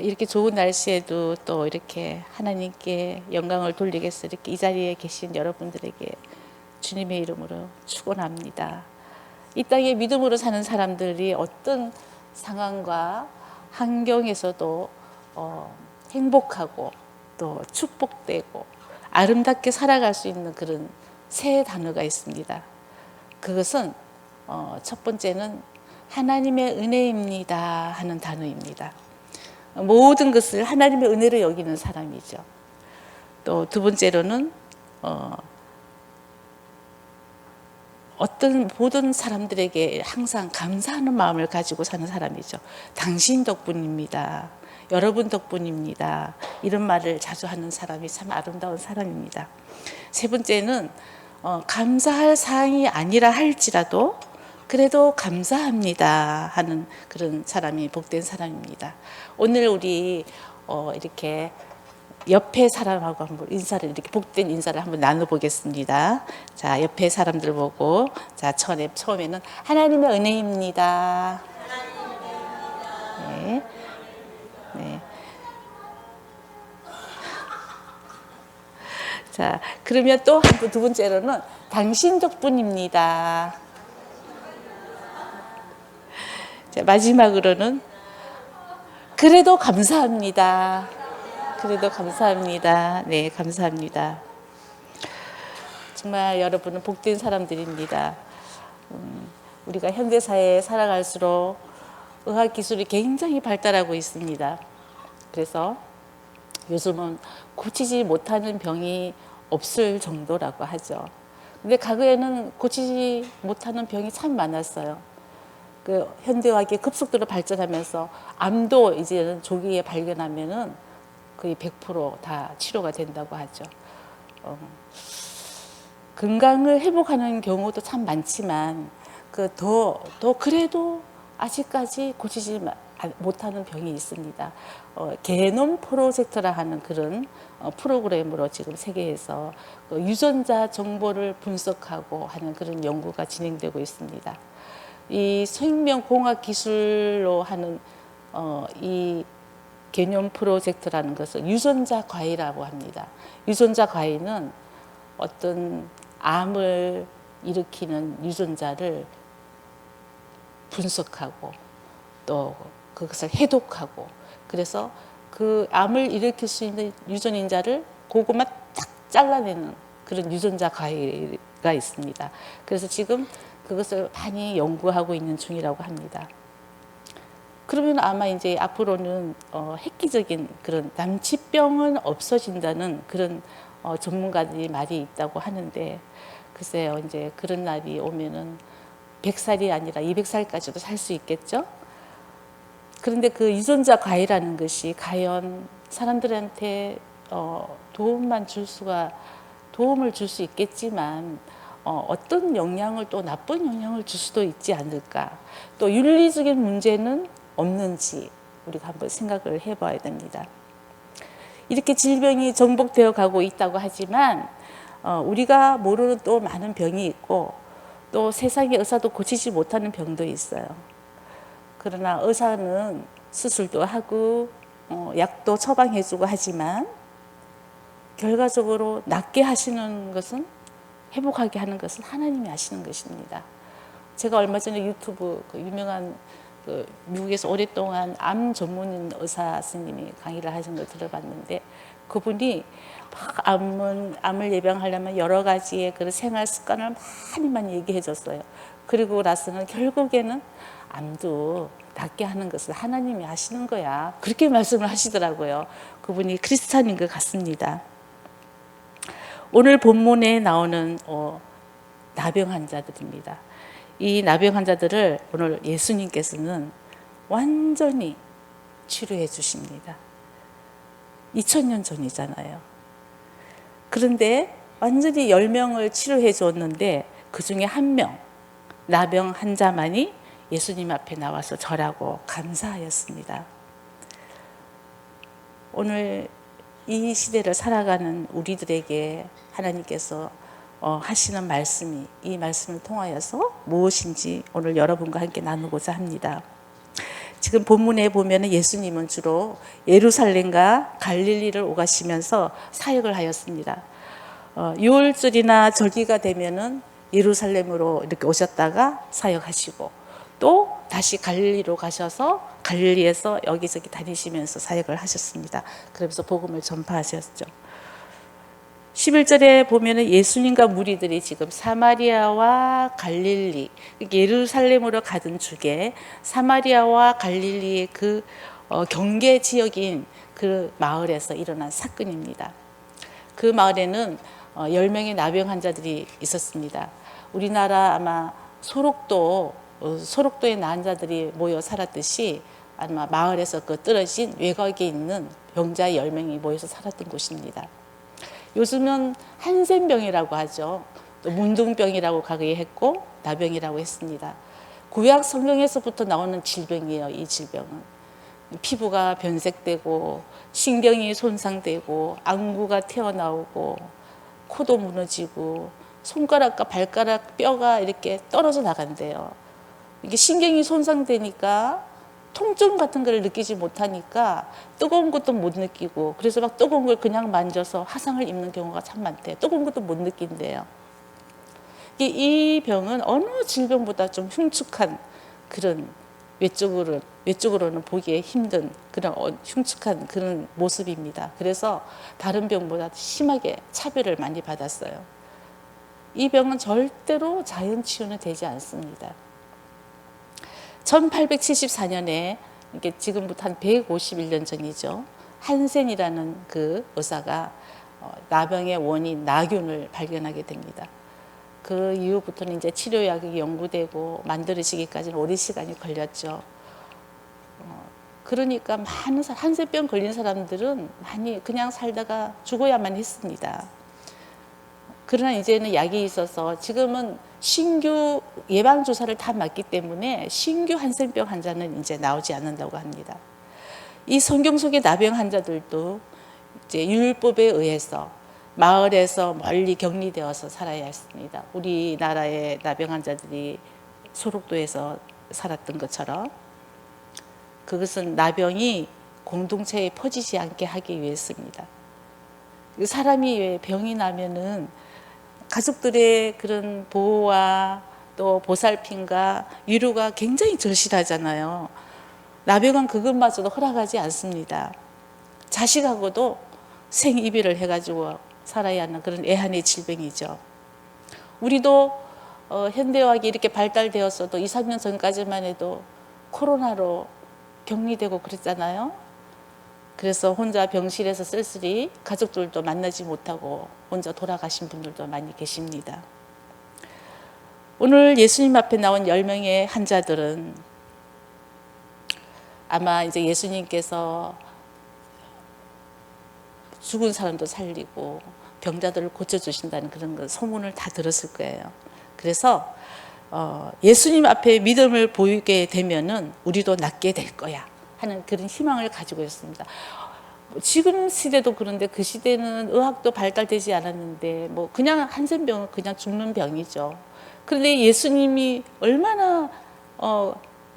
이렇게 좋은 날씨에도 또 이렇게 하나님께 영광을 돌리기 위해서 이렇게 이 자리에 계신 여러분들에게 주님의 이름으로 축원합니다. 이 땅에 믿음으로 사는 사람들이 어떤 상황과 환경에서도 행복하고 또 축복되고 아름답게 살아갈 수 있는 그런 세 단어가 있습니다. 그것은 첫 번째는 하나님의 은혜입니다 하는 단어입니다. 모든 것을 하나님의 은혜로 여기는 사람이죠. 또 두 번째로는 어떤 모든 사람들에게 항상 감사하는 마음을 가지고 사는 사람이죠. 당신 덕분입니다. 여러분 덕분입니다. 이런 말을 자주 하는 사람이 참 아름다운 사람입니다. 세 번째는 감사할 사항이 아니라 할지라도 그래도 감사합니다 하는 그런 사람이 복된 사람입니다. 오늘 우리 이렇게 옆에 사람하고 한번 인사를 이렇게 복된 인사를 한번 나눠보겠습니다. 자, 옆에 사람들 보고 자 처음에는 하나님의 은혜입니다. 네. 네. 자, 그러면 또 두 번째로는 당신 덕분입니다. 자, 마지막으로는 그래도 감사합니다. 그래도 감사합니다. 네, 감사합니다. 정말 여러분은 복된 사람들입니다. 우리가 현대사회에 살아갈수록 의학기술이 굉장히 발달하고 있습니다. 그래서 요즘은 고치지 못하는 병이 없을 정도라고 하죠. 근데 과거에는 고치지 못하는 병이 참 많았어요. 그 현대의학이 급속도로 발전하면서 암도 이제는 조기에 발견하면은 거의 100% 다 치료가 된다고 하죠. 건강을 회복하는 경우도 참 많지만 더 그래도 아직까지 고치지 못하는 병이 있습니다. 게놈 프로젝트라 하는 그런 프로그램으로 지금 세계에서 유전자 정보를 분석하고 하는 그런 연구가 진행되고 있습니다. 이 생명공학 기술로 하는 이 개념 프로젝트라는 것은 유전자 과외라고 합니다. 유전자 과외는 어떤 암을 일으키는 유전자를 분석하고 또 그것을 해독하고 그래서 그 암을 일으킬 수 있는 유전인자를 그것만 딱 잘라내는 그런 유전자 과외가 있습니다. 그래서 지금 그것을 많이 연구하고 있는 중이라고 합니다. 그러면 아마 이제 앞으로는 획기적인 그런 남치병은 없어진다는 그런 전문가들이 말이 있다고 하는데 글쎄요 이제 그런 날이 오면은 100살이 아니라 200살까지도 살 수 있겠죠. 그런데 그 유전자 과외라는 것이 과연 사람들한테 도움을 줄 수 있겠지만 어떤 영향을 또 나쁜 영향을 줄 수도 있지 않을까. 또 윤리적인 문제는 없는지 우리가 한번 생각을 해봐야 됩니다. 이렇게 질병이 정복되어 가고 있다고 하지만 우리가 모르는 또 많은 병이 있고 또 세상의 의사도 고치지 못하는 병도 있어요. 그러나 의사는 수술도 하고 약도 처방해주고 하지만 결과적으로 낫게 하시는 것은 회복하게 하는 것은 하나님이 하시는 것입니다. 제가 얼마 전에 유튜브 유명한 미국에서 오랫동안 암 전문인 의사 스님이 강의를 하신 걸 들어봤는데 그분이 막 암을 예방하려면 여러 가지의 그런 생활 습관을 많이 얘기해 줬어요. 그리고 나서는 결국에는 암도 낫게 하는 것을 하나님이 하시는 거야. 그렇게 말씀을 하시더라고요. 그분이 크리스찬인 것 같습니다. 오늘 본문에 나오는 나병 환자들입니다. 이 나병 환자들을 오늘 예수님께서는 완전히 치료해 주십니다. 2000년 전이잖아요. 그런데 완전히 10명을 치료해 줬는데 그 중에 한 명, 나병 환자만이 예수님 앞에 나와서 절하고 감사하였습니다. 오늘 이 시대를 살아가는 우리들에게 하나님께서 하시는 말씀이 이 말씀을 통하여서 무엇인지 오늘 여러분과 함께 나누고자 합니다. 지금 본문에 보면 예수님은 주로 예루살렘과 갈릴리를 오가시면서 사역을 하였습니다. 6월절이나 절기가 되면은 예루살렘으로 이렇게 오셨다가 사역하시고 또 다시 갈릴리로 가셔서 갈릴리에서 여기저기 다니시면서 사역을 하셨습니다. 그러면서 복음을 전파하셨죠. 11절에 보면은 예수님과 무리들이 지금 사마리아와 갈릴리, 예루살렘으로 가던 중에 사마리아와 갈릴리의 그 경계 지역인 그 마을에서 일어난 사건입니다. 그 마을에는 10명의 나병 환자들이 있었습니다. 우리나라 아마 소록도에 난자들이 모여 살았듯이 아마 마을에서 그 떨어진 외곽에 있는 병자 10명이 모여서 살았던 곳입니다. 요즘은 한센병이라고 하죠. 또 문둥병이라고 가게 했고 나병이라고 했습니다. 구약 성경에서부터 나오는 질병이에요. 이 질병은 피부가 변색되고 신경이 손상되고 안구가 튀어나오고 코도 무너지고 손가락과 발가락 뼈가 이렇게 떨어져 나간대요. 이게 신경이 손상되니까 통증 같은 걸 느끼지 못하니까 뜨거운 것도 못 느끼고 그래서 막 뜨거운 걸 그냥 만져서 화상을 입는 경우가 참 많대요. 뜨거운 것도 못 느낀대요. 이 병은 어느 질병보다 좀 흉측한 그런 외적으로는 보기에 힘든 그런 흉측한 그런 모습입니다. 그래서 다른 병보다 심하게 차별을 많이 받았어요. 이 병은 절대로 자연 치유는 되지 않습니다. 1874년에 이게 지금부터 한 151년 전이죠. 한센이라는 그 의사가 나병의 원인 나균을 발견하게 됩니다. 그 이후부터는 이제 치료약이 연구되고 만들어지기까지는 오랜 시간이 걸렸죠. 그러니까 많은 한센병 걸린 사람들은 많이 그냥 살다가 죽어야만 했습니다. 그러나 이제는 약이 있어서 지금은 신규 예방주사를 다 맞기 때문에 신규 한센병 환자는 이제 나오지 않는다고 합니다. 이 성경 속의 나병 환자들도 이제 율법에 의해서 마을에서 멀리 격리되어서 살아야 했습니다. 우리나라의 나병 환자들이 소록도에서 살았던 것처럼 그것은 나병이 공동체에 퍼지지 않게 하기 위해서입니다. 사람이 왜 병이 나면은 가족들의 그런 보호와 또 보살핌과 위로가 굉장히 절실하잖아요. 나병은 그것마저도 허락하지 않습니다. 자식하고도 생이별을 해가지고 살아야 하는 그런 애한의 질병이죠. 우리도 현대의학이 이렇게 발달되었어도 2, 3년 전까지만 해도 코로나로 격리되고 그랬잖아요. 그래서 혼자 병실에서 쓸쓸히 가족들도 만나지 못하고 혼자 돌아가신 분들도 많이 계십니다. 오늘 예수님 앞에 나온 10명의 환자들은 아마 이제 예수님께서 죽은 사람도 살리고 병자들을 고쳐주신다는 그런 소문을 다 들었을 거예요. 그래서 예수님 앞에 믿음을 보이게 되면은 우리도 낫게 될 거야 하는 그런 희망을 가지고 있습니다. 지금 시대도 그런데 그 시대는 의학도 발달되지 않았는데 뭐 그냥 한센병은 그냥 죽는 병이죠. 그런데 예수님이 얼마나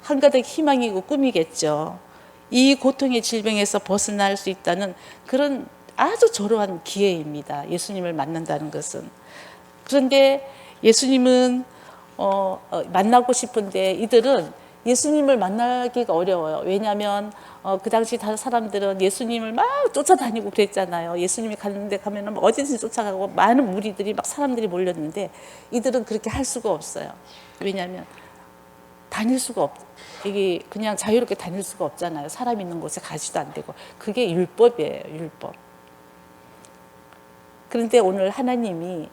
한가득 희망이고 꿈이겠죠. 이 고통의 질병에서 벗어날 수 있다는 그런 아주 저로한 기회입니다. 예수님을 만난다는 것은. 그런데 예수님은 만나고 싶은데 이들은 예수님을 만나기가 어려워요. 왜냐하면 그 당시 다른 사람들은 예수님을 막 쫓아다니고 그랬잖아요. 예수님이 가는데 가면은 어디든지 쫓아가고 많은 무리들이 막 사람들이 몰렸는데 이들은 그렇게 할 수가 없어요. 왜냐하면 다닐 수가 이게 그냥 자유롭게 다닐 수가 없잖아요. 사람 있는 곳에 가지도 안 되고 그게 율법이에요. 율법. 그런데 오늘 하나님이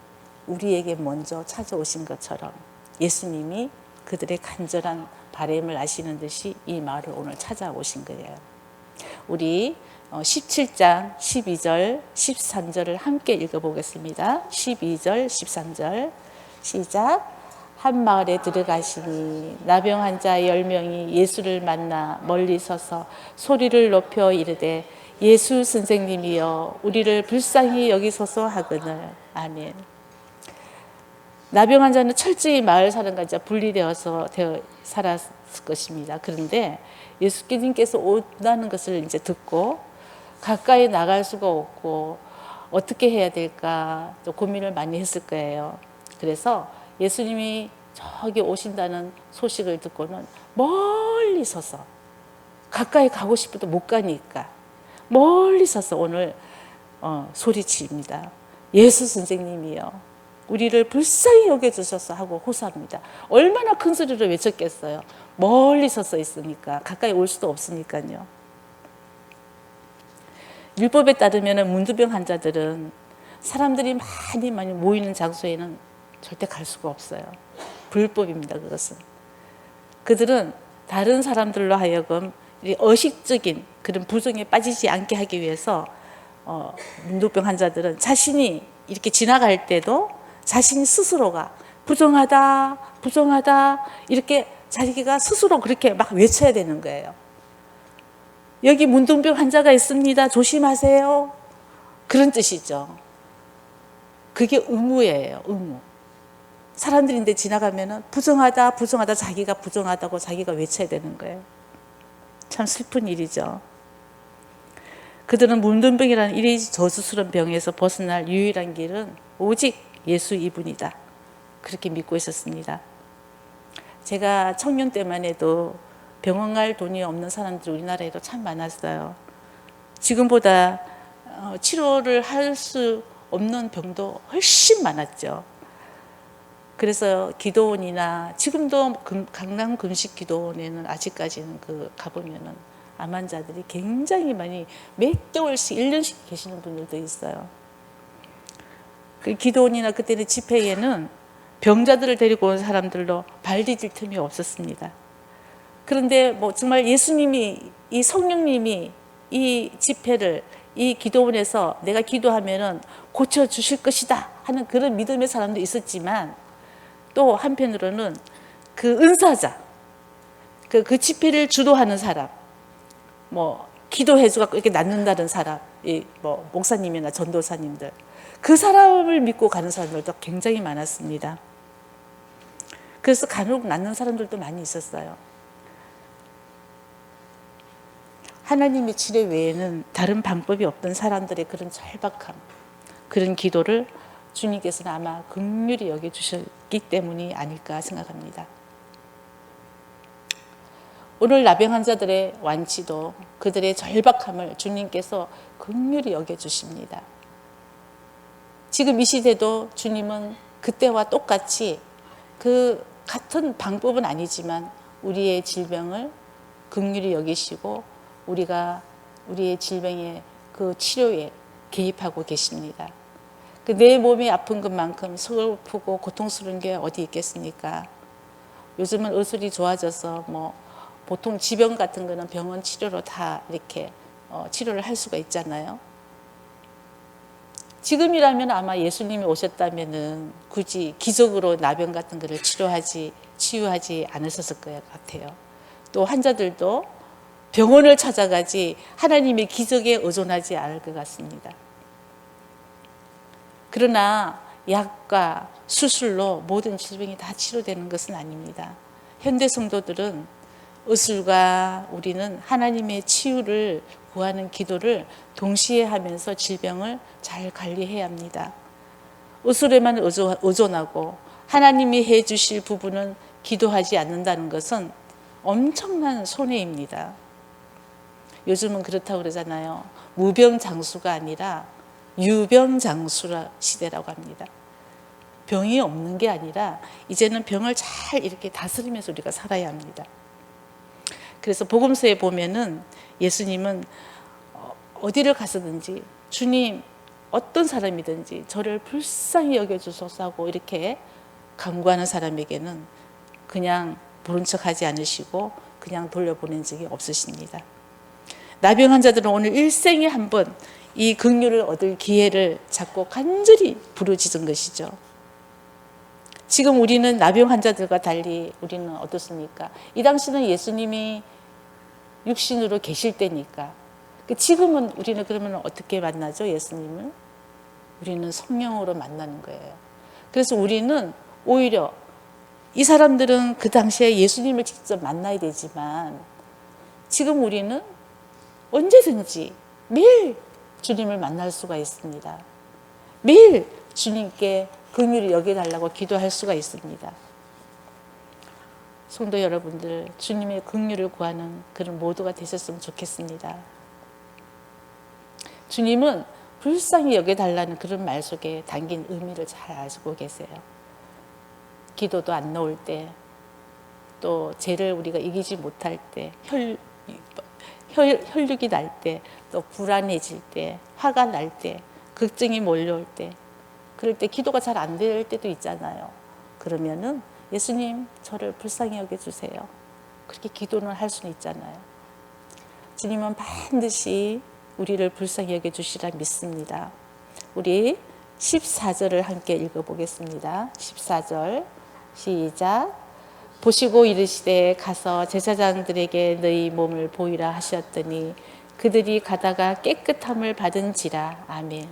우리에게 먼저 찾아오신 것처럼 예수님이 그들의 간절한 바람을 아시는 듯이 이 마을을 오늘 찾아오신 거예요. 우리 17장 12절 13절을 함께 읽어보겠습니다. 12절 13절 시작. 한 마을에 들어가시니 나병 환자 10명이 예수를 만나 멀리 서서 소리를 높여 이르되 예수 선생님이여 우리를 불쌍히 여기소서 하거늘. 아멘. 나병 환자는 철저히 마을 사람과 이제 분리되어서 살았을 것입니다. 그런데 예수님께서 온다는 것을 이제 듣고 가까이 나갈 수가 없고 어떻게 해야 될까 또 고민을 많이 했을 거예요. 그래서 예수님이 저기 오신다는 소식을 듣고는 멀리 서서, 가까이 가고 싶어도 못 가니까 멀리 서서 오늘 소리칩니다. 예수 선생님이요, 우리를 불쌍히 여겨주셔서 하고 호소합니다. 얼마나 큰 소리로 외쳤겠어요. 멀리 서서 있으니까, 가까이 올 수도 없으니까요. 율법에 따르면 문두병 환자들은 사람들이 많이 모이는 장소에는 절대 갈 수가 없어요. 불법입니다, 그것은. 그들은 다른 사람들로 하여금 의식적인 그런 부정에 빠지지 않게 하기 위해서 문두병 환자들은 자신이 이렇게 지나갈 때도 자신이 스스로가 부정하다 이렇게 자기가 스스로 그렇게 막 외쳐야 되는 거예요. 여기 문둥병 환자가 있습니다, 조심하세요, 그런 뜻이죠. 그게 의무예요, 의무. 사람들인데 지나가면은 부정하다 자기가 부정하다고 자기가 외쳐야 되는 거예요. 참 슬픈 일이죠. 그들은 문둥병이라는 이 저주스러운 병에서 벗어날 유일한 길은 오직 예수 이분이다, 그렇게 믿고 있었습니다. 제가 청년 때만 해도 병원 갈 돈이 없는 사람들이 우리나라에도 참 많았어요. 지금보다 치료를 할 수 없는 병도 훨씬 많았죠. 그래서 기도원이나 지금도 강남 금식기도원에는 아직까지는 가보면은 암 환자들이 굉장히 많이 몇 개월씩 1년씩 계시는 분들도 있어요. 그 기도원이나 그때는 집회에는 병자들을 데리고 온 사람들로 발 디딜 틈이 없었습니다. 그런데 뭐 정말 예수님이, 이 성령님이 이 집회를, 이 기도원에서 내가 기도하면은 고쳐주실 것이다 하는 그런 믿음의 사람도 있었지만, 또 한편으로는 그 은사자, 그 집회를 주도하는 사람, 뭐 기도해주고 이렇게 낫는다는 사람, 뭐 목사님이나 전도사님들, 그 사람을 믿고 가는 사람들도 굉장히 많았습니다. 그래서 간혹 낫는 사람들도 많이 있었어요. 하나님의 치료 외에는 다른 방법이 없던 사람들의 그런 절박함, 그런 기도를 주님께서는 아마 긍휼히 여겨주셨기 때문이 아닐까 생각합니다. 오늘 나병 환자들의 완치도 그들의 절박함을 주님께서 긍휼히 여겨주십니다. 지금 이 시대도 주님은 그때와 똑같이 그 같은 방법은 아니지만 우리의 질병을 긍휼히 여기시고 우리의 질병의 그 치료에 개입하고 계십니다. 내 몸이 아픈 것만큼 슬프고 고통스러운 게 어디 있겠습니까? 요즘은 의술이 좋아져서 뭐 보통 지병 같은 거는 병원 치료로 다 이렇게 치료를 할 수가 있잖아요. 지금이라면 아마 예수님이 오셨다면은 굳이 기적으로 나병 같은 거를 치유하지 않으셨을 것 같아요. 또 환자들도 병원을 찾아가지 하나님의 기적에 의존하지 않을 것 같습니다. 그러나 약과 수술로 모든 질병이 다 치료되는 것은 아닙니다. 현대 성도들은 의술과 우리는 하나님의 치유를 구하는 기도를 동시에 하면서 질병을 잘 관리해야 합니다. 의술에만 의존하고 하나님이 해주실 부분은 기도하지 않는다는 것은 엄청난 손해입니다. 요즘은 그렇다고 그러잖아요. 무병장수가 아니라 유병장수 시대라고 합니다. 병이 없는 게 아니라 이제는 병을 잘 이렇게 다스리면서 우리가 살아야 합니다. 그래서 복음서에 보면은 예수님은 어디를 가서든지 주님, 어떤 사람이든지 저를 불쌍히 여겨주소서 하고 이렇게 간구하는 사람에게는 그냥 모른 척하지 않으시고 그냥 돌려보낸 적이 없으십니다. 나병 환자들은 오늘 일생에 한 번 이 긍휼을 얻을 기회를 잡고 간절히 부르짖은 것이죠. 지금 우리는 나병 환자들과 달리 우리는 어떻습니까? 이 당시는 예수님이 육신으로 계실 때니까. 지금은 우리는 그러면 어떻게 만나죠? 예수님을? 우리는 성령으로 만나는 거예요. 그래서 우리는 오히려 이 사람들은 그 당시에 예수님을 직접 만나야 되지만 지금 우리는 언제든지 매일 주님을 만날 수가 있습니다. 매일 주님께 긍휼히 여겨달라고 기도할 수가 있습니다. 성도 여러분들, 주님의 긍휼을 구하는 그런 모두가 되셨으면 좋겠습니다. 주님은 불쌍히 여겨달라는 그런 말 속에 담긴 의미를 잘 알고 계세요. 기도도 안 나올 때, 또 죄를 우리가 이기지 못할 때, 혈육이 날 때, 또 불안해질 때, 화가 날 때, 걱정이 몰려올 때, 그럴 때 기도가 잘 안 될 때도 있잖아요. 그러면은 예수님, 저를 불쌍히 여겨주세요. 그렇게 기도는 할 수는 있잖아요. 주님은 반드시 우리를 불쌍히 여겨주시라 믿습니다. 우리 14절을 함께 읽어보겠습니다. 14절 시작. 보시고 이르시되 가서 제사장들에게 너희 몸을 보이라 하셨더니 그들이 가다가 깨끗함을 받은지라. 아멘.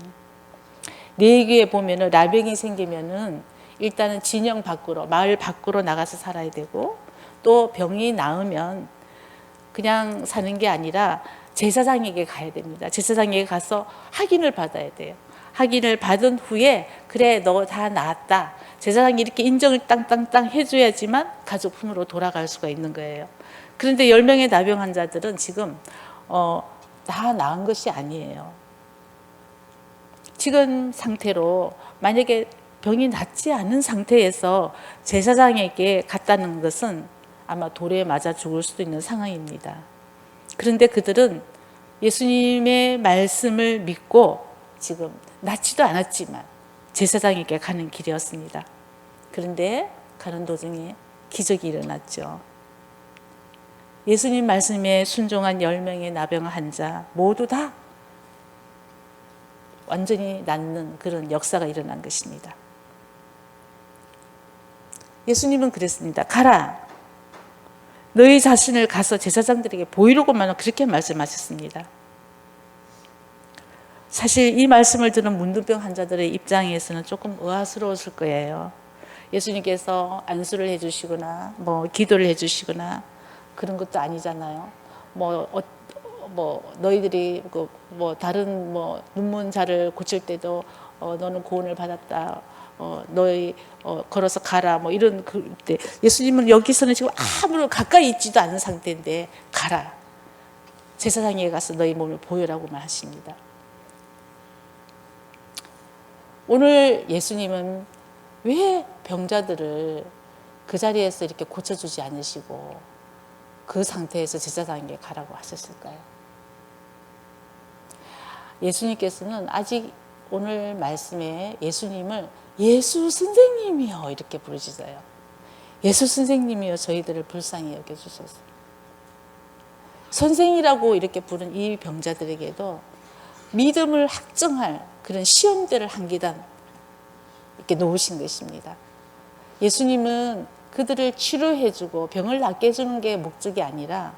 레위기에 보면은 나병이 생기면은 일단은 진영 밖으로, 마을 밖으로 나가서 살아야 되고, 또 병이 나으면 그냥 사는 게 아니라 제사장에게 가야 됩니다. 제사장에게 가서 확인을 받아야 돼요. 확인을 받은 후에 그래 너 다 나았다. 제사장이 이렇게 인정을 땅땅땅 해줘야지만 가족 품으로 돌아갈 수가 있는 거예요. 그런데 10명의 나병 환자들은 지금 다 나은 것이 아니에요. 지금 상태로 만약에 병이 낫지 않은 상태에서 제사장에게 갔다는 것은 아마 돌에 맞아 죽을 수도 있는 상황입니다. 그런데 그들은 예수님의 말씀을 믿고 지금 낫지도 않았지만 제사장에게 가는 길이었습니다. 그런데 가는 도중에 기적이 일어났죠. 예수님 말씀에 순종한 10명의 나병 환자 모두 다 완전히 낫는 그런 역사가 일어난 것입니다. 예수님은 그랬습니다. 가라. 너희 자신을 가서 제사장들에게 보이려고만 그렇게 말씀하셨습니다. 사실 이 말씀을 들은 문둥병 환자들의 입장에서는 조금 의아스러웠을 거예요. 예수님께서 안수를 해주시거나 기도를 해주시거나 그런 것도 아니잖아요. 너희들이 다른 눈먼 자를 고칠 때도 너는 구원을 받았다. 너희 걸어서 가라. 이런 그때 예수님은 여기서는 지금 아무런 가까이 있지도 않은 상태인데 가라. 제사장에게 가서 너희 몸을 보여라고만 하십니다. 오늘 예수님은 왜 병자들을 그 자리에서 이렇게 고쳐주지 않으시고 그 상태에서 제사장에게 가라고 하셨을까요? 예수님께서는 아직 오늘 말씀에 예수님을 예수 선생님이여 이렇게 부르시어요. 예수 선생님이여 저희들을 불쌍히 여겨주소서. 선생이라고 이렇게 부른 이 병자들에게도 믿음을 확정할 그런 시험대를 한 계단 이렇게 놓으신 것입니다. 예수님은 그들을 치료해주고 병을 낫게 해주는 게 목적이 아니라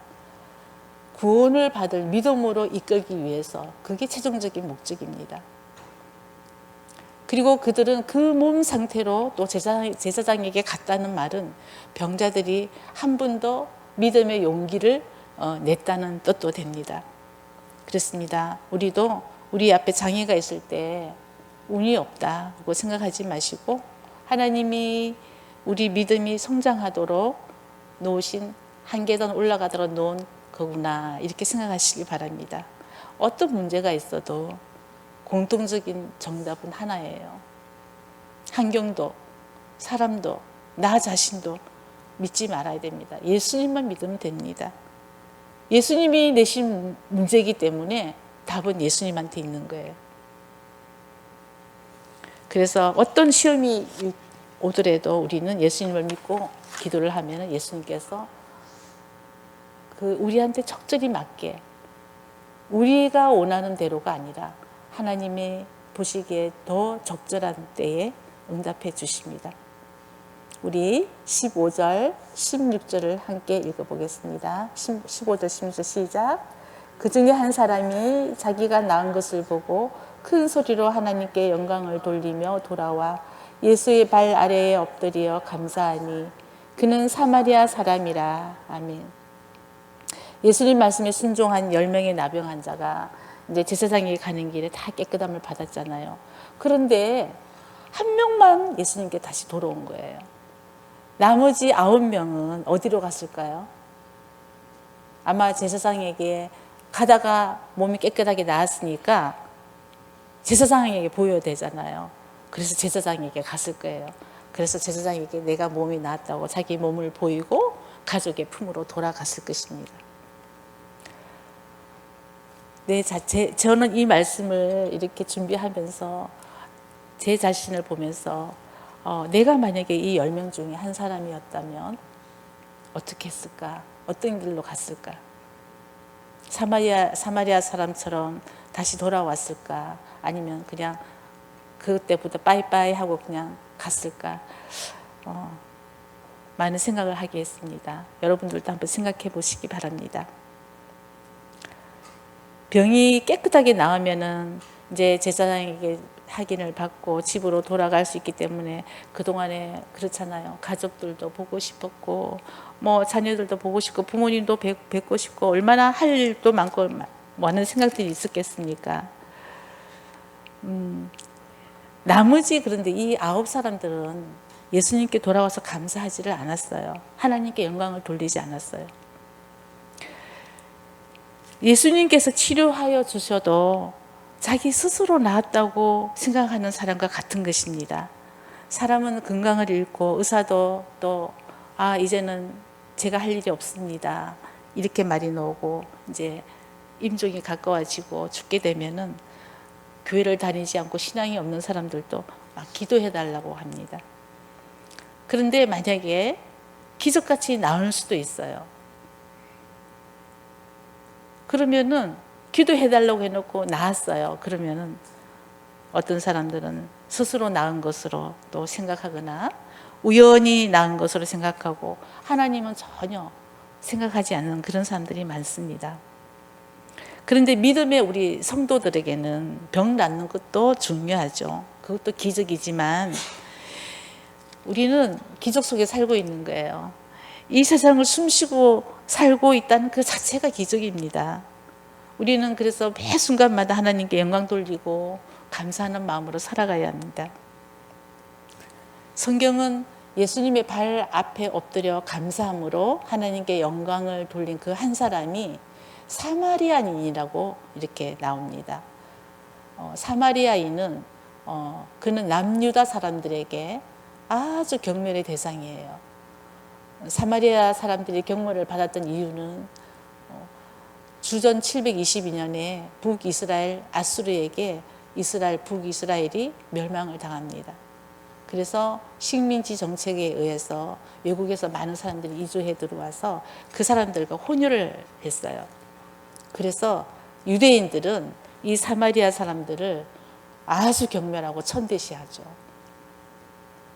구원을 받을 믿음으로 이끌기 위해서 그게 최종적인 목적입니다. 그리고 그들은 그 몸 상태로 또 제사장에게 갔다는 말은 병자들이 한 번 더 믿음의 용기를 냈다는 뜻도 됩니다. 그렇습니다. 우리도 우리 앞에 장애가 있을 때 운이 없다고 생각하지 마시고 하나님이 우리 믿음이 성장하도록 놓으신 한 계단 올라가도록 놓은 거구나 이렇게 생각하시기 바랍니다. 어떤 문제가 있어도 공통적인 정답은 하나예요. 환경도 사람도 나 자신도 믿지 말아야 됩니다. 예수님만 믿으면 됩니다. 예수님이 내신 문제이기 때문에 답은 예수님한테 있는 거예요. 그래서 어떤 시험이 오더라도 우리는 예수님을 믿고 기도를 하면 예수님께서 우리한테 적절히 맞게 우리가 원하는 대로가 아니라 하나님의 보시기에 더 적절한 때에 응답해 주십니다. 우리 15절, 16절을 함께 읽어보겠습니다. 15절, 16절 시작. 그 중에 한 사람이 자기가 낳은 것을 보고 큰 소리로 하나님께 영광을 돌리며 돌아와 예수의 발 아래에 엎드려 감사하니 그는 사마리아 사람이라. 아멘. 예수님 말씀에 순종한 10명의 나병 환자가 이제 제사장에 가는 길에 다 깨끗함을 받았잖아요. 그런데 한 명만 예수님께 다시 돌아온 거예요. 나머지 9명은 어디로 갔을까요? 아마 제사장에게 가다가 몸이 깨끗하게 나았으니까 제사장에게 보여야 되잖아요. 그래서 제사장에게 갔을 거예요. 그래서 제사장에게 내가 몸이 나았다고 자기 몸을 보이고 가족의 품으로 돌아갔을 것입니다. 저는 이 말씀을 이렇게 준비하면서 제 자신을 보면서 내가 만약에 이 10명 중에 한 사람이었다면 어떻게 했을까? 어떤 길로 갔을까? 사마리아 사람처럼 다시 돌아왔을까? 아니면 그냥 그때부터 빠이빠이 하고 그냥 갔을까? 많은 생각을 하게 했습니다. 여러분들도 한번 생각해 보시기 바랍니다. 병이 깨끗하게 나으면은 이제 제사장에게 확인을 받고 집으로 돌아갈 수 있기 때문에 그동안에 그렇잖아요. 가족들도 보고 싶었고 뭐 자녀들도 보고 싶고 부모님도 뵙고 싶고 얼마나 할 일도 많고 많은 생각들이 있었겠습니까? 나머지 그런데 이 9사람들은 예수님께 돌아와서 감사하지를 않았어요. 하나님께 영광을 돌리지 않았어요. 예수님께서 치료하여 주셔도 자기 스스로 나았다고 생각하는 사람과 같은 것입니다. 사람은 건강을 잃고 의사도 또 이제는 제가 할 일이 없습니다. 이렇게 말이 나오고 이제 임종이 가까워지고 죽게 되면은 교회를 다니지 않고 신앙이 없는 사람들도 막 기도해 달라고 합니다. 그런데 만약에 기적같이 나올 수도 있어요. 그러면은 기도해 달라고 해놓고 나았어요. 그러면은 어떤 사람들은 스스로 나은 것으로 또 생각하거나 우연히 나은 것으로 생각하고 하나님은 전혀 생각하지 않는 그런 사람들이 많습니다. 그런데 믿음의 우리 성도들에게는 병 낫는 것도 중요하죠. 그것도 기적이지만 우리는 기적 속에 살고 있는 거예요. 이 세상을 숨쉬고 살고 있다는 그 자체가 기적입니다. 우리는 그래서 매 순간마다 하나님께 영광 돌리고 감사하는 마음으로 살아가야 합니다. 성경은 예수님의 발 앞에 엎드려 감사함으로 하나님께 영광을 돌린 그 한 사람이 사마리아인이라고 이렇게 나옵니다. 사마리아인은 그는 남유다 사람들에게 아주 경멸의 대상이에요. 사마리아 사람들이 경멸을 받았던 이유는 주전 722년에 북이스라엘 아수르에게 북이스라엘이 멸망을 당합니다. 그래서 식민지 정책에 의해서 외국에서 많은 사람들이 이주해 들어와서 그 사람들과 혼혈을 했어요. 그래서 유대인들은 이 사마리아 사람들을 아주 경멸하고 천대시하죠.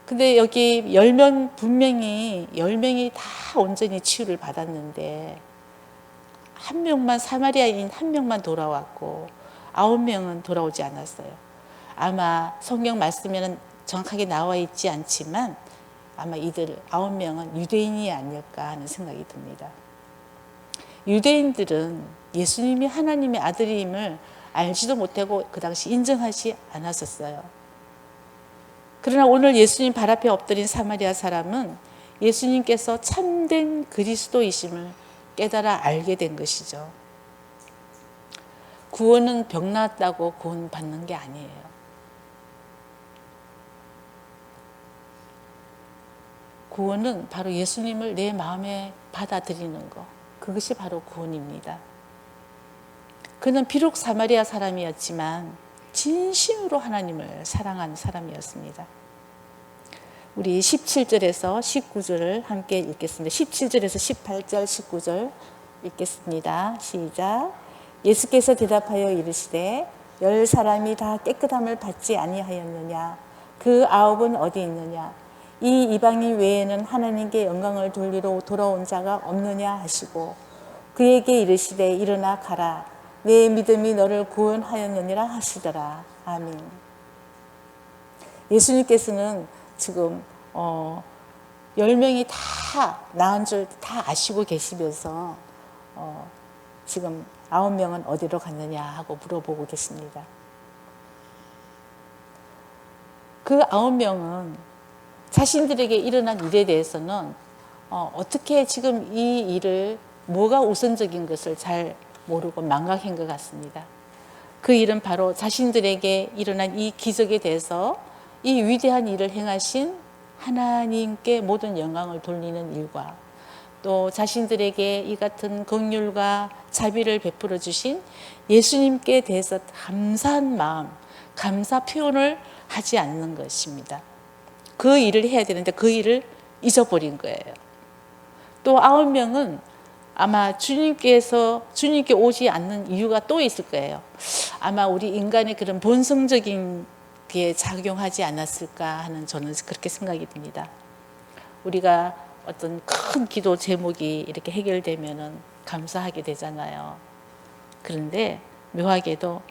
근데 여기 10명 분명히 10명이 다 온전히 치유를 받았는데 한 명만 사마리아인 한 명만 돌아왔고 9명은 돌아오지 않았어요. 아마 성경 말씀에는 정확하게 나와 있지 않지만 아마 이들 9명은 유대인이 아닐까 하는 생각이 듭니다. 유대인들은 예수님이 하나님의 아들임을 알지도 못하고 그 당시 인정하지 않았었어요. 그러나 오늘 예수님 발 앞에 엎드린 사마리아 사람은 예수님께서 참된 그리스도이심을 깨달아 알게 된 것이죠. 구원은 병 나았다고 구원받는 게 아니에요. 구원은 바로 예수님을 내 마음에 받아들이는 것. 그것이 바로 구원입니다. 그는 비록 사마리아 사람이었지만 진심으로 하나님을 사랑하는 사람이었습니다. 우리 17절에서 19절을 함께 읽겠습니다. 17절에서 18절, 19절 읽겠습니다. 시작. 예수께서 대답하여 이르시되 10사람이 다 깨끗함을 받지 아니하였느냐? 그 9은 어디 있느냐? 이 이방인 외에는 하나님께 영광을 돌리러 돌아온 자가 없느냐 하시고 그에게 이르시되 일어나 가라. 내 믿음이 너를 구원하였느니라 하시더라. 아멘. 예수님께서는 지금 10명이 다 나은 줄 다 아시고 계시면서 지금 9명은 어디로 갔느냐 하고 물어보고 계십니다. 그 9명은 자신들에게 일어난 일에 대해서는 어떻게 지금 이 일을 뭐가 우선적인 것을 잘 모르고 망각한 것 같습니다. 그 일은 바로 자신들에게 일어난 이 기적에 대해서 이 위대한 일을 행하신 하나님께 모든 영광을 돌리는 일과 또 자신들에게 이 같은 긍휼과 자비를 베풀어 주신 예수님께 대해서 감사한 마음, 감사 표현을 하지 않는 것입니다. 그 일을 해야 되는데 그 일을 잊어버린 거예요. 또 9명은 아마 주님께 오지 않는 이유가 또 있을 거예요. 아마 우리 인간의 그런 본성적인 게 작용하지 않았을까 하는 저는 그렇게 생각이 듭니다. 우리가 어떤 큰 기도 제목이 이렇게 해결되면은 감사하게 되잖아요. 그런데 묘하게도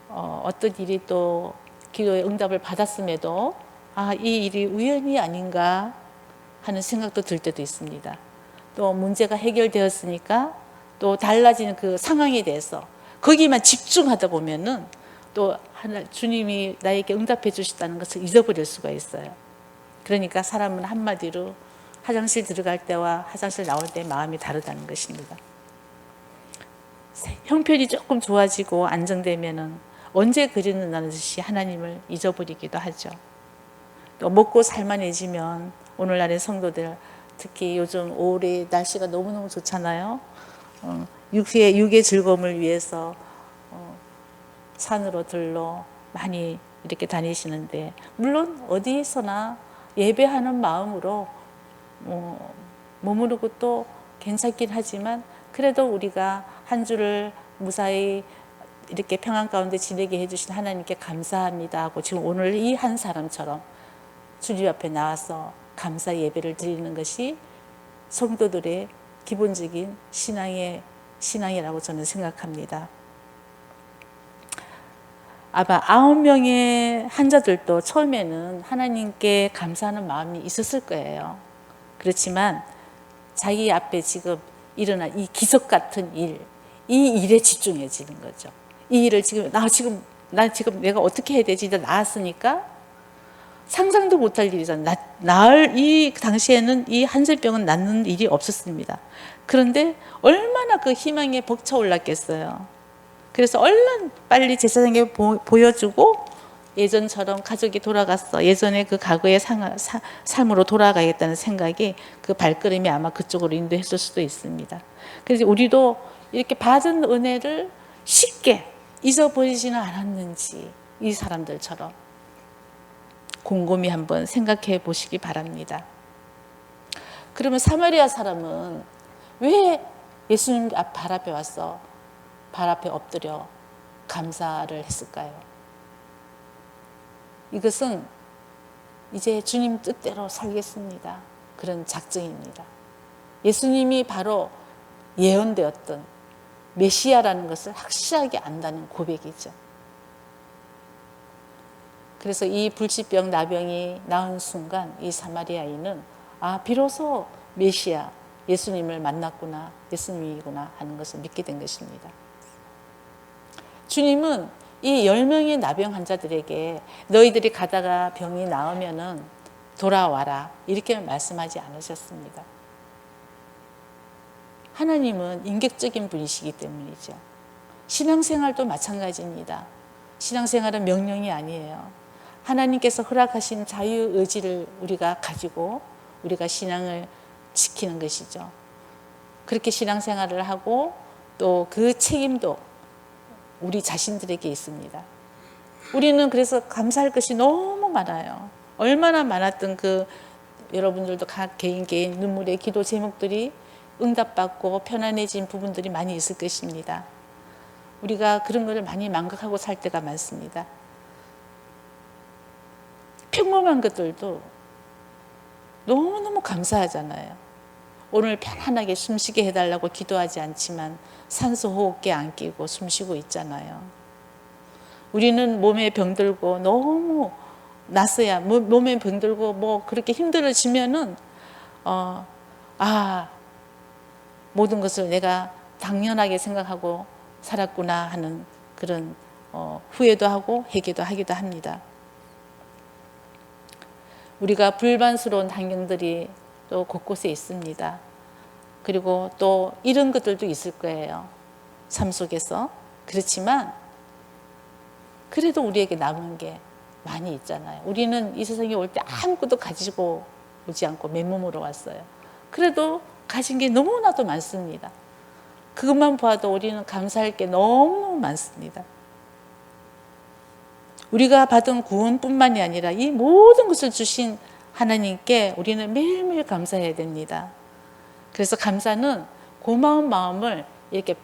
어떤 일이 또 기도의 응답을 받았음에도 이 일이 우연이 아닌가 하는 생각도 들 때도 있습니다. 또 문제가 해결되었으니까 또 달라지는 그 상황에 대해서 거기만 집중하다 보면은 또 주님이 나에게 응답해 주셨다는 것을 잊어버릴 수가 있어요. 그러니까 사람은 한마디로 화장실 들어갈 때와 화장실 나올 때 마음이 다르다는 것입니다. 형편이 조금 좋아지고 안정되면은 언제 그랬느냐는 듯이 하나님을 잊어버리기도 하죠. 또 먹고 살만해지면 오늘날의 성도들 특히 요즘 올해 날씨가 너무너무 좋잖아요. 육의 즐거움을 위해서 산으로 들러 많이 이렇게 다니시는데 물론 어디서나 예배하는 마음으로 머무르고 또 괜찮긴 하지만 그래도 우리가 한 주를 무사히 이렇게 평안 가운데 지내게 해주신 하나님께 감사합니다 하고 지금 오늘 이 한 사람처럼 주님 앞에 나와서 감사 예배를 드리는 것이 성도들의 기본적인 신앙이라고 저는 생각합니다. 아마 9명의 환자들도 처음에는 하나님께 감사하는 마음이 있었을 거예요. 그렇지만 자기 앞에 지금 일어난 이 기적 같은 일, 이 일에 집중해지는 거죠. 이 일을 나 지금 내가 어떻게 해야 되지? 이제 나았으니까 상상도 못할 일이잖아요. 이 당시에는 이 한센병은 낫는 일이 없었습니다. 그런데 얼마나 그 희망에 벅차올랐겠어요. 그래서 얼른 빨리 제사장에게 보여주고 예전처럼 가족이 돌아갔어. 예전에 그 과거의 삶으로 돌아가겠다는 생각이 그 발걸음이 아마 그쪽으로 인도했을 수도 있습니다. 그래서 우리도 이렇게 받은 은혜를 쉽게 잊어버리지는 않았는지 이 사람들처럼 곰곰이 한번 생각해 보시기 바랍니다. 그러면 사마리아 사람은 왜 예수님 발 앞에 와서 발 앞에 엎드려 감사를 했을까요? 이것은 이제 주님 뜻대로 살겠습니다. 그런 작정입니다. 예수님이 바로 예언되었던 메시아라는 것을 확실하게 안다는 고백이죠. 그래서 이 불치병 나병이 나은 순간 이 사마리아인은 비로소 메시아 예수님을 만났구나, 예수님이구나 하는 것을 믿게 된 것입니다. 주님은 이 10명의 나병 환자들에게 너희들이 가다가 병이 나으면은 돌아와라 이렇게 말씀하지 않으셨습니다. 하나님은 인격적인 분이시기 때문이죠. 신앙생활도 마찬가지입니다. 신앙생활은 명령이 아니에요. 하나님께서 허락하신 자유의지를 우리가 가지고 우리가 신앙을 지키는 것이죠. 그렇게 신앙생활을 하고 또 그 책임도 우리 자신들에게 있습니다. 우리는 그래서 감사할 것이 너무 많아요. 얼마나 많았던 여러분들도 각 개인 눈물의 기도 제목들이 응답받고 편안해진 부분들이 많이 있을 것입니다. 우리가 그런 것을 많이 망각하고 살 때가 많습니다. 평범한 것들도 너무너무 감사하잖아요. 오늘 편안하게 숨쉬게 해달라고 기도하지 않지만 산소 호흡기 안 끼고 숨쉬고 있잖아요. 우리는 몸에 병들고 너무 나서야 몸에 병들고 뭐 그렇게 힘들어지면은 모든 것을 내가 당연하게 생각하고 살았구나 하는 그런 후회도 하고 회개도 하기도 합니다. 우리가 불만스러운 환경들이 또 곳곳에 있습니다. 그리고 또 이런 것들도 있을 거예요. 삶 속에서. 그렇지만 그래도 우리에게 남은 게 많이 있잖아요. 우리는 이 세상에 올 때 아무것도 가지고 오지 않고 맨몸으로 왔어요. 그래도 가진 게 너무나도 많습니다. 그것만 봐도 우리는 감사할 게 너무 많습니다. 우리가 받은 구원뿐만이 아니라 이 모든 것을 주신 하나님께 우리는 매일매일 감사해야 됩니다. 그래서 감사는 고마운 마음을 이렇게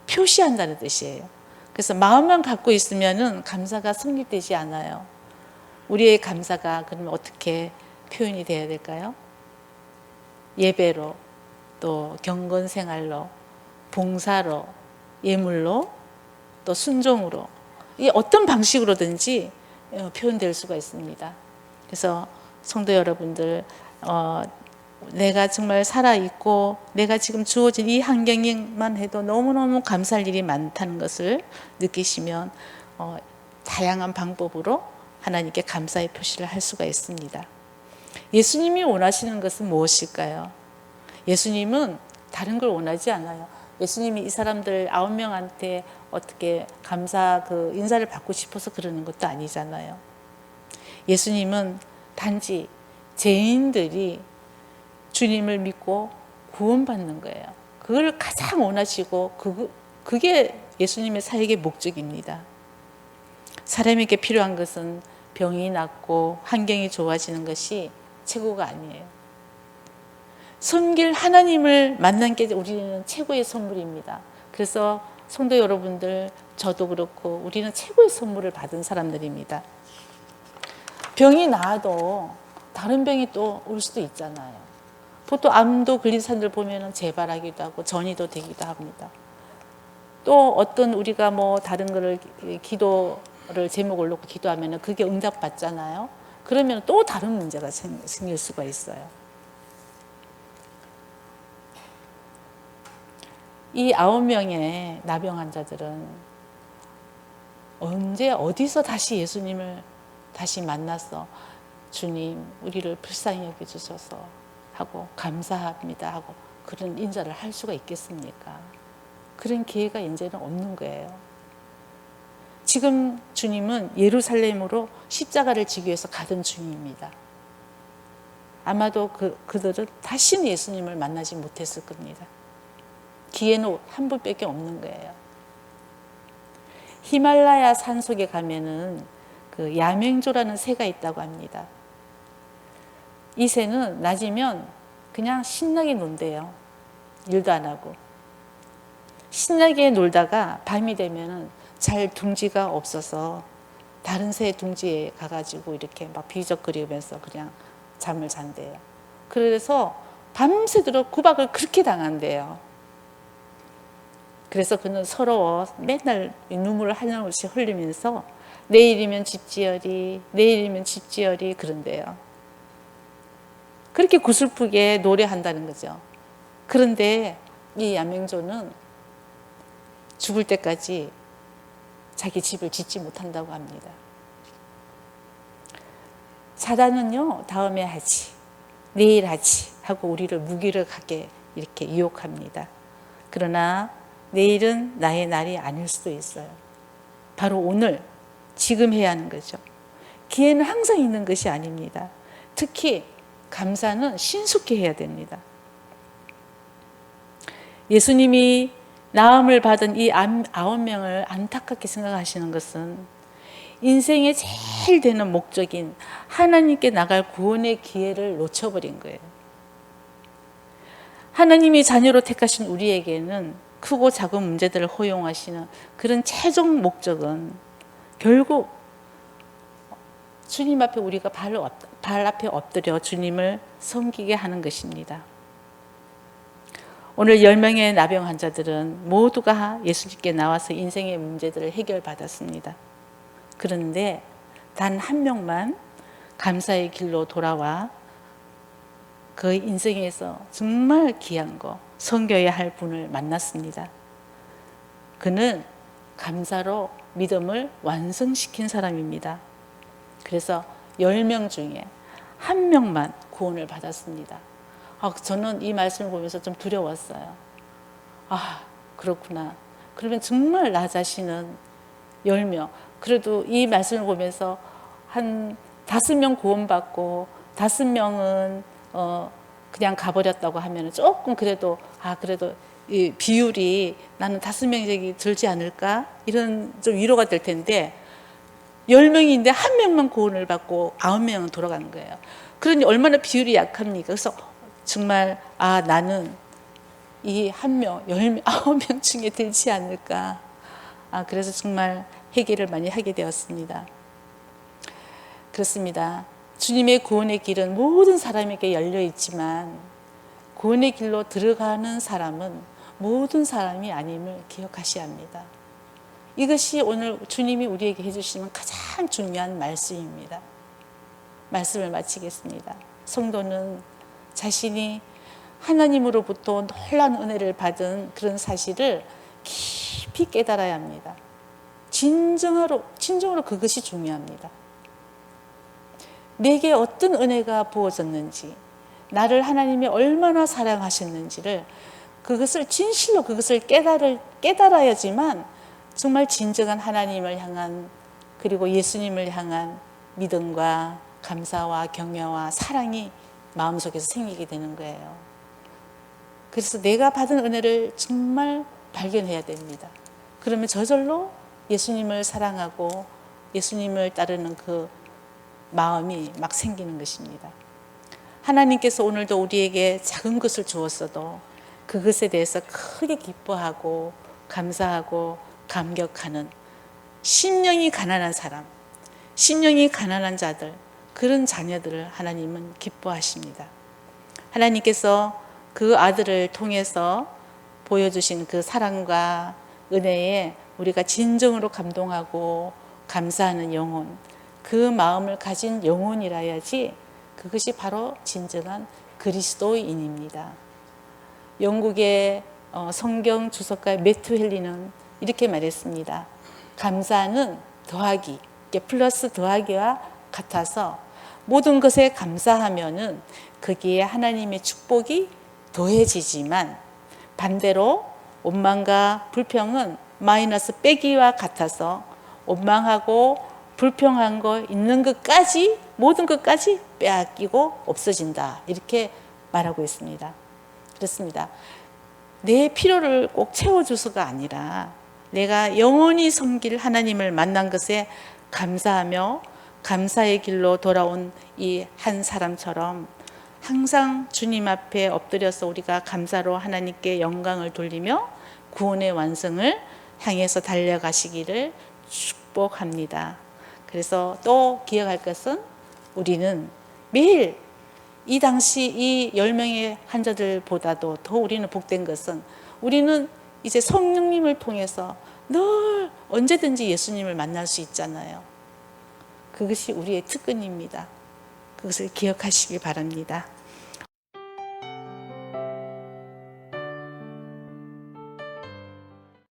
표시한다는 뜻이에요. 그래서 마음만 갖고 있으면은 감사가 성립되지 않아요. 우리의 감사가 그러면 어떻게 표현이 돼야 될까요? 예배로, 또 경건 생활로, 봉사로, 예물로, 또 순종으로, 이 어떤 방식으로든지 표현될 수가 있습니다. 그래서 성도 여러분들, 내가 정말 살아있고 내가 지금 주어진 이 환경만 해도 너무너무 감사할 일이 많다는 것을 느끼시면 다양한 방법으로 하나님께 감사의 표시를 할 수가 있습니다. 예수님이 원하시는 것은 무엇일까요? 예수님은 다른 걸 원하지 않아요. 예수님이 이 사람들 9명한테 어떻게 감사 인사를 받고 싶어서 그러는 것도 아니잖아요. 예수님은 단지 죄인들이 주님을 믿고 구원받는 거예요. 그걸 가장 원하시고 그게 예수님의 사역의 목적입니다. 사람에게 필요한 것은 병이 낫고 환경이 좋아지는 것이 최고가 아니에요. 섬길 하나님을 만난 게 우리는 최고의 선물입니다. 그래서 성도 여러분들, 저도 그렇고 우리는 최고의 선물을 받은 사람들입니다. 병이 나아도 다른 병이 또 올 수도 있잖아요. 보통 암도 걸린 사람들 보면 재발하기도 하고 전이도 되기도 합니다. 또 어떤 우리가 뭐 다른 거를 기도를 제목을 놓고 기도하면 그게 응답받잖아요. 그러면 또 다른 문제가 생길 수가 있어요. 이 9명의 나병 환자들은 언제 어디서 다시 예수님을 다시 만나서 주님 우리를 불쌍히 여겨주셔서 하고 감사합니다 하고 그런 인사를 할 수가 있겠습니까? 그런 기회가 이제는 없는 거예요. 지금 주님은 예루살렘으로 십자가를 지기 위해서 가던 중입니다. 아마도 그들은 다시는 예수님을 만나지 못했을 겁니다. 기회는 한 번밖에 없는 거예요. 히말라야 산 속에 가면은 그 야맹조라는 새가 있다고 합니다. 이 새는 낮이면 그냥 신나게 논대요. 일도 안 하고. 신나게 놀다가 밤이 되면은 잘 둥지가 없어서 다른 새 둥지에 가가지고 이렇게 막 비적거리면서 그냥 잠을 잔대요. 그래서 밤새도록 구박을 그렇게 당한대요. 그래서 그는 서러워 맨날 눈물을 한없이 흘리면서 내일이면 집 지어리, 내일이면 집 지어리 그런대요. 그렇게 구슬프게 노래한다는 거죠. 그런데 이 야맹조는 죽을 때까지 자기 집을 짓지 못한다고 합니다. 사단은요, 다음에 하지, 내일 하지 하고 우리를 무기력하게 이렇게 유혹합니다. 그러나 내일은 나의 날이 아닐 수도 있어요. 바로 오늘, 지금 해야 하는 거죠. 기회는 항상 있는 것이 아닙니다. 특히 감사는 신속히 해야 됩니다. 예수님이 나음을 받은 이 9명을 안타깝게 생각하시는 것은 인생의 제일 되는 목적인 하나님께 나갈 구원의 기회를 놓쳐버린 거예요. 하나님이 자녀로 택하신 우리에게는 크고 작은 문제들을 허용하시는 그런 최종 목적은 결국 주님 앞에 우리가 발 앞에 엎드려 주님을 섬기게 하는 것입니다. 오늘 10명의 나병 환자들은 모두가 예수님께 나와서 인생의 문제들을 해결받았습니다. 그런데 단 한 명만 감사의 길로 돌아와 그 인생에서 정말 귀한 거, 섬겨야 할 분을 만났습니다. 그는 감사로 믿음을 완성시킨 사람입니다. 그래서 10명 중에 1명만 구원을 받았습니다. 저는 이 말씀을 보면서 좀 두려웠어요. 그렇구나. 그러면 정말 나 자신은 10명. 그래도 이 말씀을 보면서 한 5명 구원받고 5명은 그냥 가버렸다고 하면 조금 그래도 그래도 이 비율이 나는 5명이 들지 않을까? 이런 좀 위로가 될 텐데 10명인데 1명만 구원을 받고 9명은 돌아간 거예요. 그러니 얼마나 비율이 약합니까? 그래서 정말 나는 이 1명, 9명 중에 들지 않을까? 그래서 정말 회개를 많이 하게 되었습니다. 그렇습니다. 주님의 구원의 길은 모든 사람에게 열려 있지만 구원의 길로 들어가는 사람은 모든 사람이 아님을 기억하셔야 합니다. 이것이 오늘 주님이 우리에게 해주시는 가장 중요한 말씀입니다. 말씀을 마치겠습니다. 성도는 자신이 하나님으로부터 놀라운 은혜를 받은 그런 사실을 깊이 깨달아야 합니다. 진정으로 그것이 중요합니다. 내게 어떤 은혜가 부어졌는지, 나를 하나님이 얼마나 사랑하셨는지를 그것을 진실로 그것을 깨달아야지만 정말 진정한 하나님을 향한 그리고 예수님을 향한 믿음과 감사와 경외와 사랑이 마음속에서 생기게 되는 거예요. 그래서 내가 받은 은혜를 정말 발견해야 됩니다. 그러면 저절로 예수님을 사랑하고 예수님을 따르는 그 마음이 막 생기는 것입니다. 하나님께서 오늘도 우리에게 작은 것을 주었어도 그것에 대해서 크게 기뻐하고 감사하고 감격하는 심령이 가난한 사람, 심령이 가난한 자들, 그런 자녀들을 하나님은 기뻐하십니다. 하나님께서 그 아들을 통해서 보여주신 그 사랑과 은혜에 우리가 진정으로 감동하고 감사하는 영혼, 그 마음을 가진 영혼이라야지 그것이 바로 진정한 그리스도인입니다. 영국의 성경 주석가 매튜 헨리는 이렇게 말했습니다. 감사는 더하기, 플러스 더하기와 같아서 모든 것에 감사하면은 거기에 하나님의 축복이 더해지지만 반대로 원망과 불평은 마이너스 빼기와 같아서 원망하고 불평한 거 있는 것까지 모든 것까지 빼앗기고 없어진다. 이렇게 말하고 있습니다. 그렇습니다. 내 필요를 꼭 채워줘서가 아니라 내가 영원히 섬길 하나님을 만난 것에 감사하며 감사의 길로 돌아온 이 한 사람처럼 항상 주님 앞에 엎드려서 우리가 감사로 하나님께 영광을 돌리며 구원의 완성을 향해서 달려가시기를 축복합니다. 그래서 또 기억할 것은 우리는 매일 이 당시 이 10명의 환자들보다도 더 우리는 복된 것은 우리는 이제 성령님을 통해서 늘 언제든지 예수님을 만날 수 있잖아요. 그것이 우리의 특권입니다. 그것을 기억하시기 바랍니다.